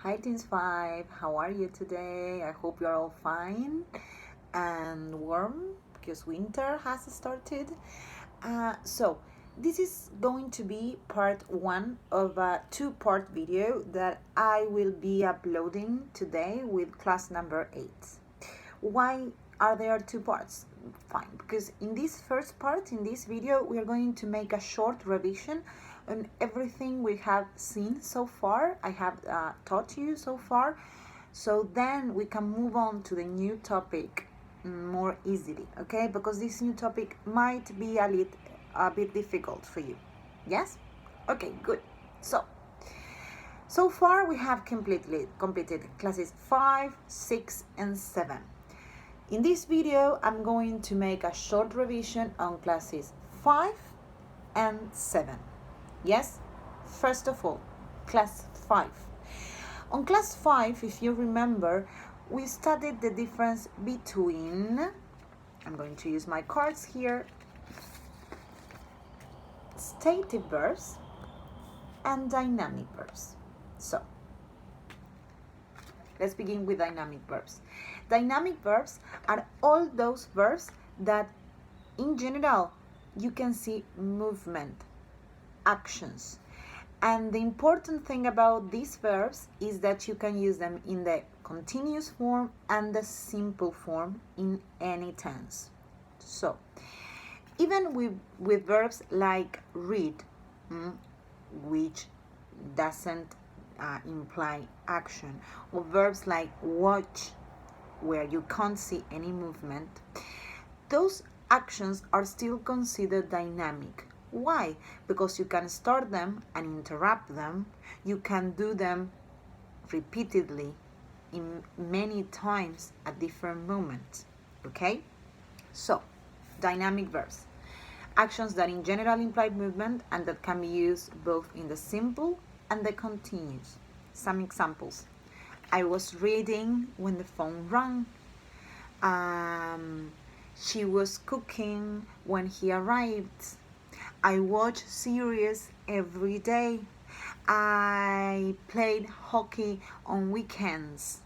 Hi Teens 5, how are you today? I hope you're all fine and warm because winter has started. So, this is going to be part 1 of a 2-part video that I will be uploading today with class number 8. Why are there 2 parts? Fine, because in this first part, in this video, we are going to make a short revision on everything we have seen so far, I have taught you so far, so then we can move on to the new topic more easily, okay? Because this new topic might be a bit difficult for you. Yes? Okay, good. So far we have completed classes 5, 6, and 7. In this video, I'm going to make a short revision on classes 5 and 7. Yes? First of all, class 5. On class 5, if you remember, we studied the difference between, I'm going to use my cards here, stative verbs and dynamic verbs. So, let's begin with dynamic verbs. Dynamic verbs are all those verbs that, in general, you can see movement, actions. And the important thing about these verbs is that you can use them in the continuous form and the simple form in any tense. So, even with verbs like read, which doesn't imply action, or verbs like watch, where you can't see any movement, those actions are still considered dynamic. Why? Because you can start them and interrupt them. You can do them repeatedly in many times at different moments. Okay? So, dynamic verbs. Actions that in general imply movement and that can be used both in the simple and the continuous. Some examples. I was reading when the phone rang. She was cooking when he arrived. I watch series every day. I played hockey on weekends.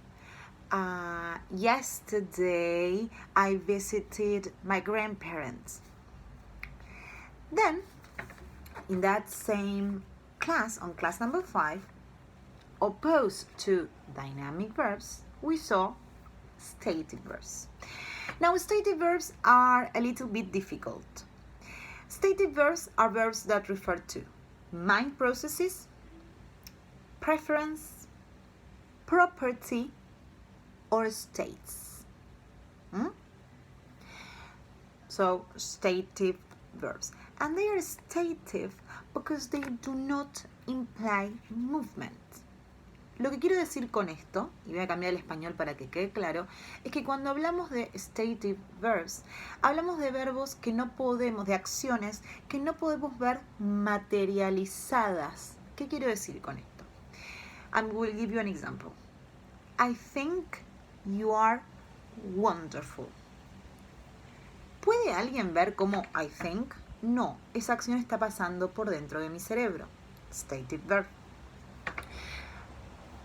Yesterday I visited my grandparents. Then, in that same class, on class number 5, opposed to dynamic verbs, we saw stative verbs. Now, stative verbs are a little bit difficult. Stative verbs are verbs that refer to mind processes, preference, property, or states. So, stative verbs. And they are stative because they do not imply movement. Lo que quiero decir con esto, y voy a cambiar el español para que quede claro, es que cuando hablamos de stative verbs, hablamos de verbos que no podemos, de acciones que no podemos ver materializadas. ¿Qué quiero decir con esto? I will give you an example. I think you are wonderful. ¿Puede alguien ver cómo I think? No, esa acción está pasando por dentro de mi cerebro. Stative verb.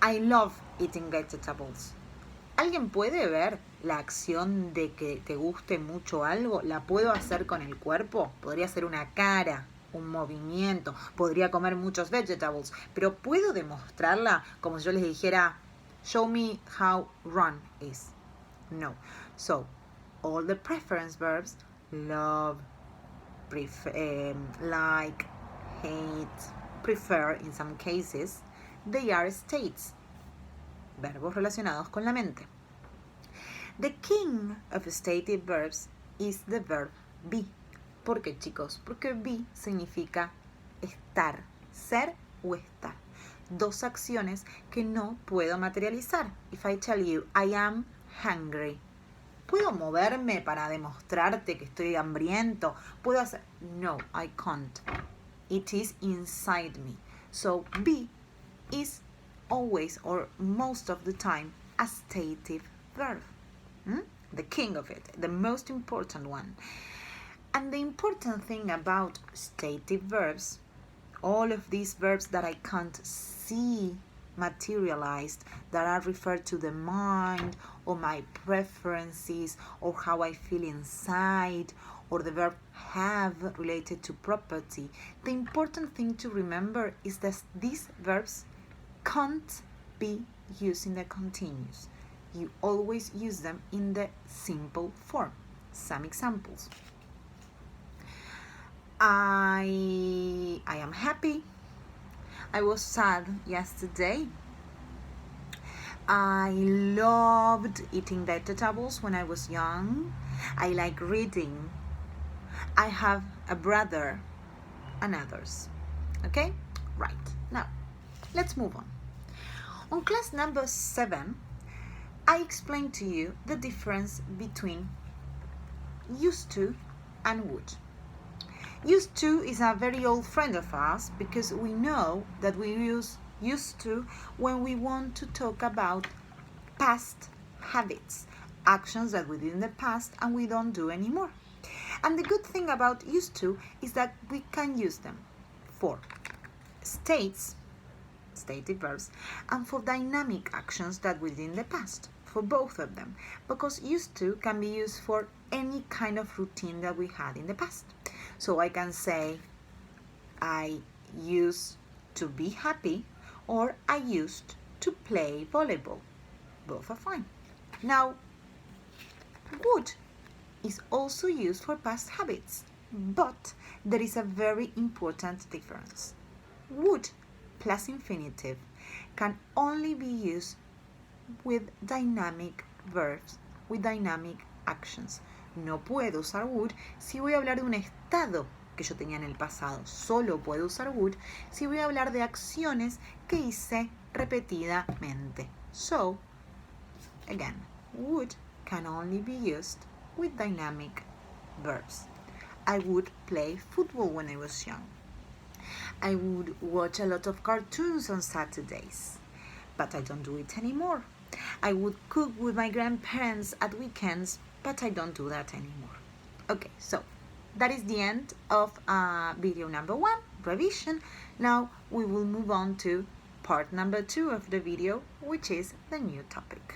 I love eating vegetables. ¿Alguien puede ver la acción de que te guste mucho algo? ¿La puedo hacer con el cuerpo? Podría ser una cara, un movimiento, podría comer muchos vegetables, pero ¿puedo demostrarla como si yo les dijera, show me how run is? No. So, all the preference verbs, love, like, hate, prefer in some cases, they are states, verbos relacionados con la mente. The king of stative verbs is the verb be. ¿Por qué, chicos? Porque be significa estar, ser o estar. Dos acciones que no puedo materializar. If I tell you, I am hungry. ¿Puedo moverme para demostrarte que estoy hambriento? ¿Puedo hacer? No, I can't. It is inside me. So, be is always or most of the time a stative verb. The king of it, the most important one. And the important thing about stative verbs, all of these verbs that I can't see materialized, that are referred to the mind or my preferences or how I feel inside, or the verb have related to property. The important thing to remember is that these verbs can't be used in the continuous. You always use them in the simple form. Some examples. I am happy. I was sad yesterday. I loved eating vegetables when I was young. I like reading. I have a brother, and others. Okay? Right. Now, let's move on. On class number 7, I explained to you the difference between used to and would. Used to is a very old friend of ours because we know that we use used to when we want to talk about past habits, actions that we did in the past and we don't do anymore. And the good thing about used to is that we can use them for states, stative verbs, and for dynamic actions that we did in the past, for both of them, because used to can be used for any kind of routine that we had in the past. So I can say, I used to be happy, or I used to play volleyball. Both are fine. Now, would is also used for past habits, but there is a very important difference. Would plus infinitive can only be used with dynamic verbs, with dynamic actions. No puedo usar would si voy a hablar de un estado que yo tenía en el pasado. Solo puedo usar would si voy a hablar de acciones que hice repetidamente. So, again, would can only be used with dynamic verbs. I would play football when I was young. I would watch a lot of cartoons on Saturdays, but I don't do it anymore. I would cook with my grandparents at weekends, but I don't do that anymore. Okay, so that is the end of video number 1, revision. Now we will move on to part number 2 of the video, which is the new topic.